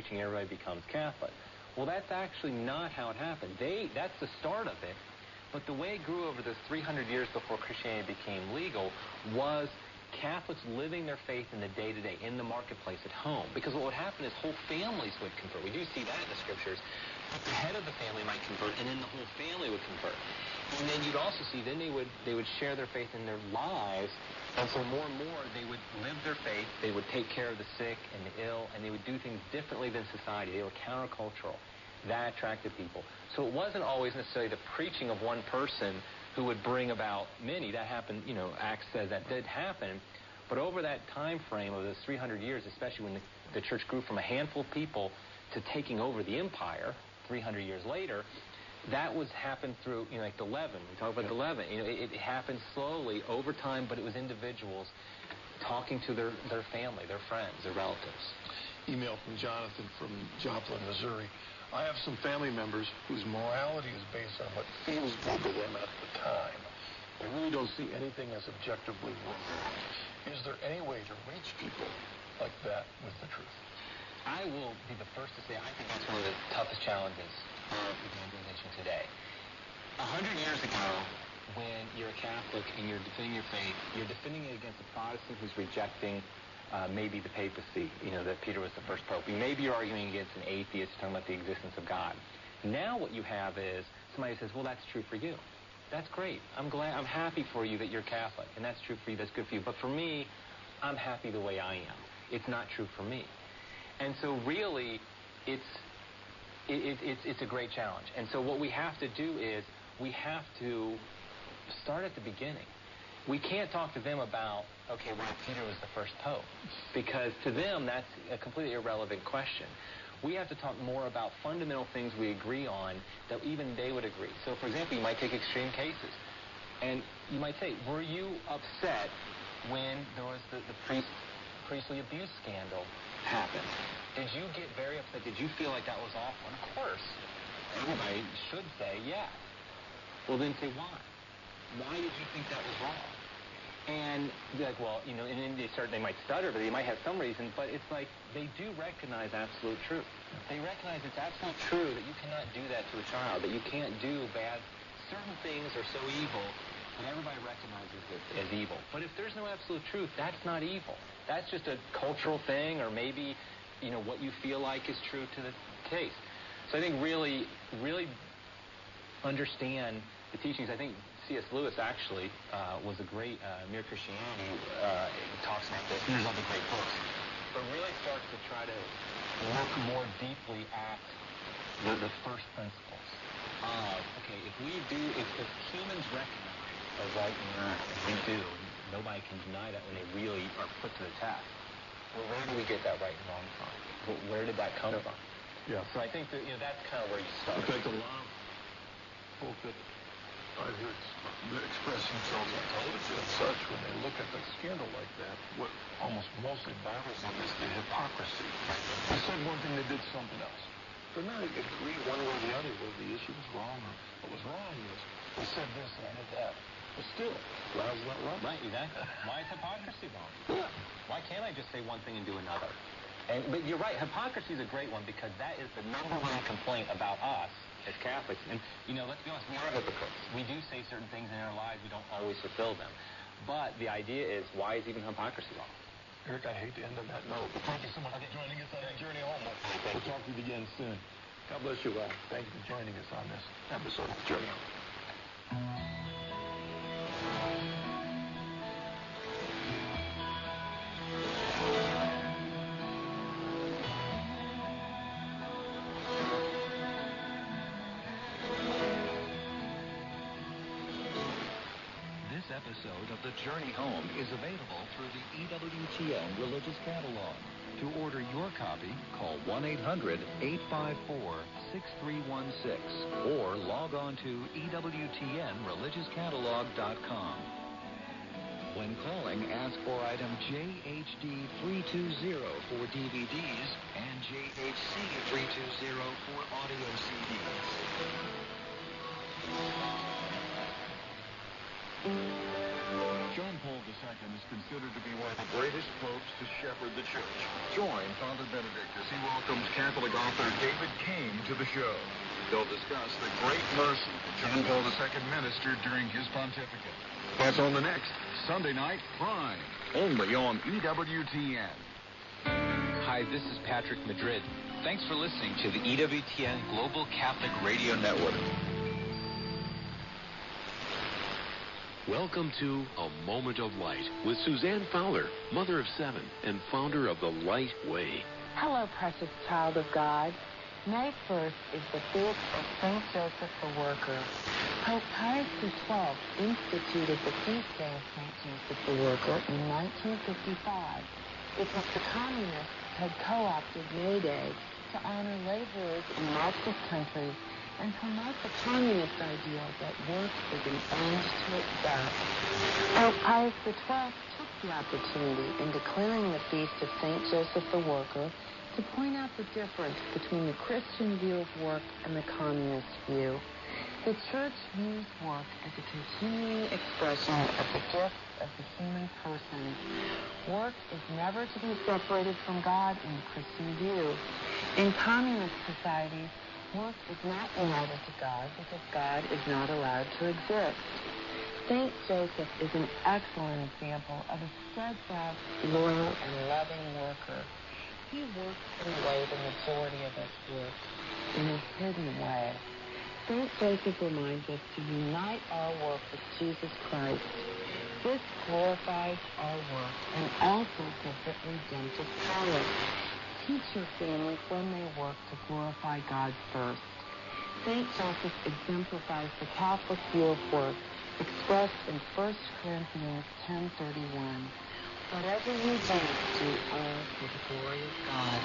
teaching, everybody becomes Catholic. Well, that's actually not how it happened. That's the start of it. But the way it grew over those 300 years before Christianity became legal was Catholics living their faith in the day-to-day, in the marketplace, at home. Because what would happen is whole families would convert. We do see that in the scriptures. The head of the family might convert, and then the whole family would convert. And then you'd also see then they would share their faith in their lives, and so more and more they would live their faith, they would take care of the sick and the ill, and they would do things differently than society. They were countercultural. That attracted people. So it wasn't always necessarily the preaching of one person who would bring about many. That happened, Acts says that did happen. But over that time frame of those 300 years, especially when the church grew from a handful of people to taking over the empire 300 years later, that was happened through, like the leaven. We talk about the leaven. It happened slowly over time, but it was individuals talking to their family, their friends, their relatives. Email from Jonathan from Joplin, Missouri. I have some family members whose morality is based on what feels good to them at the time. They really don't see anything as objectively wrong. Is there any way to reach people like that with the truth? I will be the first to say I think that's one of the toughest challenges of evangelization today. 100 years ago, when you're a Catholic and you're defending your faith, you're defending it against a Protestant who's rejecting maybe the papacy, that Peter was the first pope. Maybe you're arguing against an atheist talking about the existence of God. Now what you have is somebody says, well, that's true for you. That's great. I'm happy for you that you're Catholic, and that's true for you, that's good for you. But for me, I'm happy the way I am. It's not true for me. And so really, it's a great challenge. And so what we have to do is we have to start at the beginning. We can't talk to them about, okay, well, Peter was the first pope, because to them, that's a completely irrelevant question. We have to talk more about fundamental things we agree on that even they would agree. So, for example, you might take extreme cases, and you might say, were you upset when there was the priestly abuse scandal happened? Did you get very upset? Did you feel like that was awful? And of course, everybody should say, yeah. Well, then say why. Why did you think that was wrong? And be like, well, and then they might stutter, but they might have some reason, but it's like they do recognize absolute truth. They recognize it's absolute true that you cannot do that to a child, that you can't do bad. Certain things are so evil, and everybody recognizes it as evil. But if there's no absolute truth, that's not evil. That's just a cultural thing, or maybe, what you feel like is true to the case. So I think really, really understand the teachings. I think C.S. Lewis actually was a great Mere Christianity. Talks about this. There's other great books, but really starts to try to look more deeply at the first principles of if humans recognize a right and wrong, and we do, nobody can deny that when they really are put to the test. Well, where do we get that right and wrong from? Where did that come from? Yeah. So I think that that's kind of where you start. In fact, a lot of folk that I've heard express themselves on television and such, when they look at the scandal like that, what almost mostly bothers them is the hypocrisy. They said one thing, they did something else. They're not agree one way or the other whether the issue was wrong or what was wrong was they said this and I did that. But still, why is that wrong? Right, exactly. Why is hypocrisy wrong? Yeah. Why can't I just say one thing and do another? But you're right, hypocrisy is a great one because that is the number one complaint about us as Catholics. And, let's be honest, we are hypocrites. We do say certain things in our lives, we don't always fulfill them. But the idea is, why is even hypocrisy wrong? Eric, I hate to end on that note, but thank you so much for joining us on the journey home. We'll talk to you again soon. God bless you all. Thank you for joining us on this episode of The Journey Home. This episode of The Journey Home is available through the EWTN Religious Catalog. To order your copy, call 1-800-854-6316 or log on to EWTNReligiousCatalog.com. When calling, ask for item JHD320 for DVDs and JHC320 for audio CDs. John Paul decided is considered to be one of the greatest popes to shepherd the church. Join Father Benedict as he welcomes Catholic author David Kane to the show. They'll discuss the great mercy that John Paul II ministered during his pontificate. That's on the next Sunday Night Prime, only on EWTN. Hi, this is Patrick Madrid. Thanks for listening to the EWTN Global Catholic Radio Network. Welcome to A Moment of Light with Suzanne Fowler, mother of 7 and founder of the Light Way. Hello, precious child of God. May 1st is the feast of St. Joseph the Worker. Pope Pius XII instituted the feast day of St. Joseph the Worker in 1955 because the communists had co-opted May Day to honor laborers in Marxist countries and promote the communist ideal that work is an end to itself. Pope Pius XII took the opportunity in declaring the feast of St. Joseph the Worker to point out the difference between the Christian view of work and the communist view. The Church views work as a continuing expression of the gifts of the human person. Work is never to be separated from God in the Christian view. In communist societies, work is not united to God because God is not allowed to exist. St. Joseph is an excellent example of a steadfast, loyal, and loving worker. He works in the way the majority of us work, in a hidden way. St. Joseph reminds us to unite our work with Jesus Christ. This glorifies our work and also gives it redemptive power. Teach your families when they work to glorify God first. St. Joseph exemplifies the Catholic view of work expressed in 1 Corinthians 10:31. Whatever you do all for the glory of God.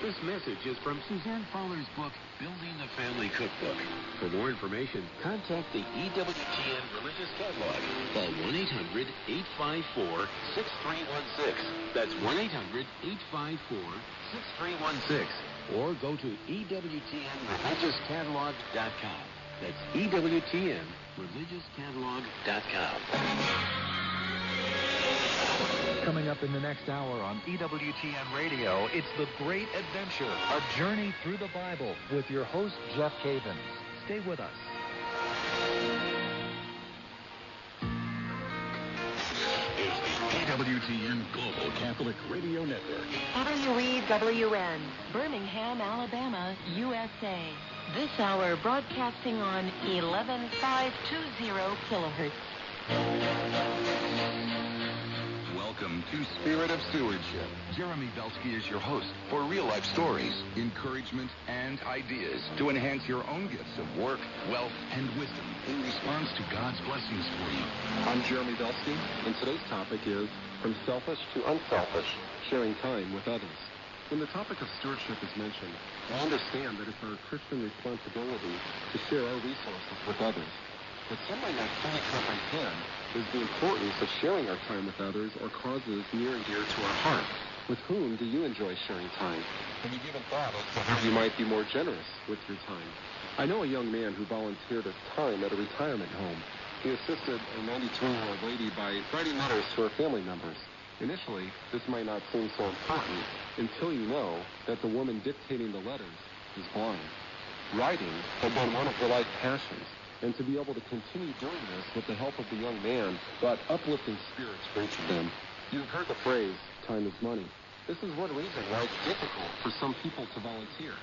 This message is from Suzanne Fowler's book, Building a Family Cookbook. For more information, contact the EWTN Religious Catalog. Call 1-800-854-6316. That's 1-800-854-6316. Or go to EWTNReligiousCatalog.com. That's EWTNReligiousCatalog.com. Coming up in the next hour on EWTN Radio, it's The Great Adventure, a journey through the Bible with your host, Jeff Cavins. Stay with us. Is the EWTN Global Catholic Radio Network. WEWN, Birmingham, Alabama, USA. This hour broadcasting on 11520 kilohertz. Welcome to Spirit of Stewardship. Jeremy Belsky is your host for real-life stories, encouragement, and ideas to enhance your own gifts of work, wealth, and wisdom in response to God's blessings for you. I'm Jeremy Belsky, and today's topic is From Selfish to Unselfish, Sharing Time with Others. When the topic of stewardship is mentioned, I understand that it's our Christian responsibility to share our resources with others. What some might not fully comprehend is the importance of sharing our time with others or causes near and dear to our heart. With whom do you enjoy sharing time? Have you given thought as to how you might be more generous with your time? I know a young man who volunteered his time at a retirement home. He assisted a 92-year-old lady by writing letters to her family members. Initially, this might not seem so important until you know that the woman dictating the letters is blind. Writing had been one of her life passions, and to be able to continue doing this with the help of the young man brought uplifting spirits for each of them. You've heard the phrase, time is money. This is one reason why it's difficult for some people to volunteer.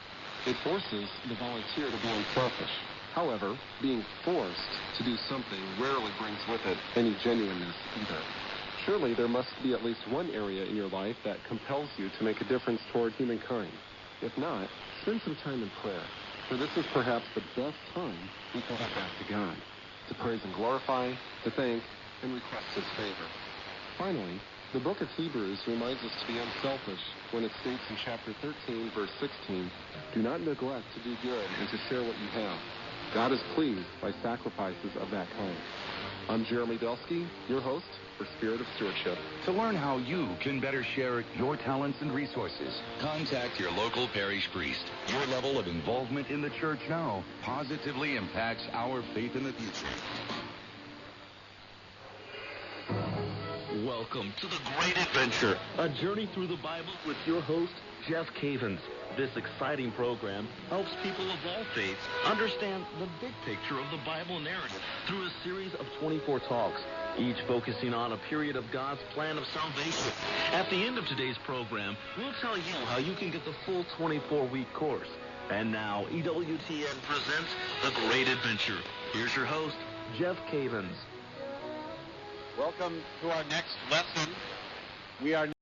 It forces the volunteer to be unselfish. However, being forced to do something rarely brings with it any genuineness either. Surely there must be at least one area in your life that compels you to make a difference toward humankind. If not, spend some time in prayer, for this is perhaps the best time we can get back to God, to praise and glorify, to thank, and request His favor. Finally, the book of Hebrews reminds us to be unselfish when it states in chapter 13, verse 16, do not neglect to do good and to share what you have. God is pleased by sacrifices of that kind. I'm Jeremy Belsky, your host for Spirit of Stewardship. To learn how you can better share your talents and resources, contact your local parish priest. Your level of involvement in the church now positively impacts our faith in the future. Welcome to The Great Adventure, a journey through the Bible with your host, Jeff Cavins. This exciting program helps people of all faiths understand the big picture of the Bible narrative through a series of 24 talks, each focusing on a period of God's plan of salvation. At the end of today's program, we'll tell you how you can get the full 24-week course. And now, EWTN presents The Great Adventure. Here's your host, Jeff Cavins. Welcome to our next lesson. We are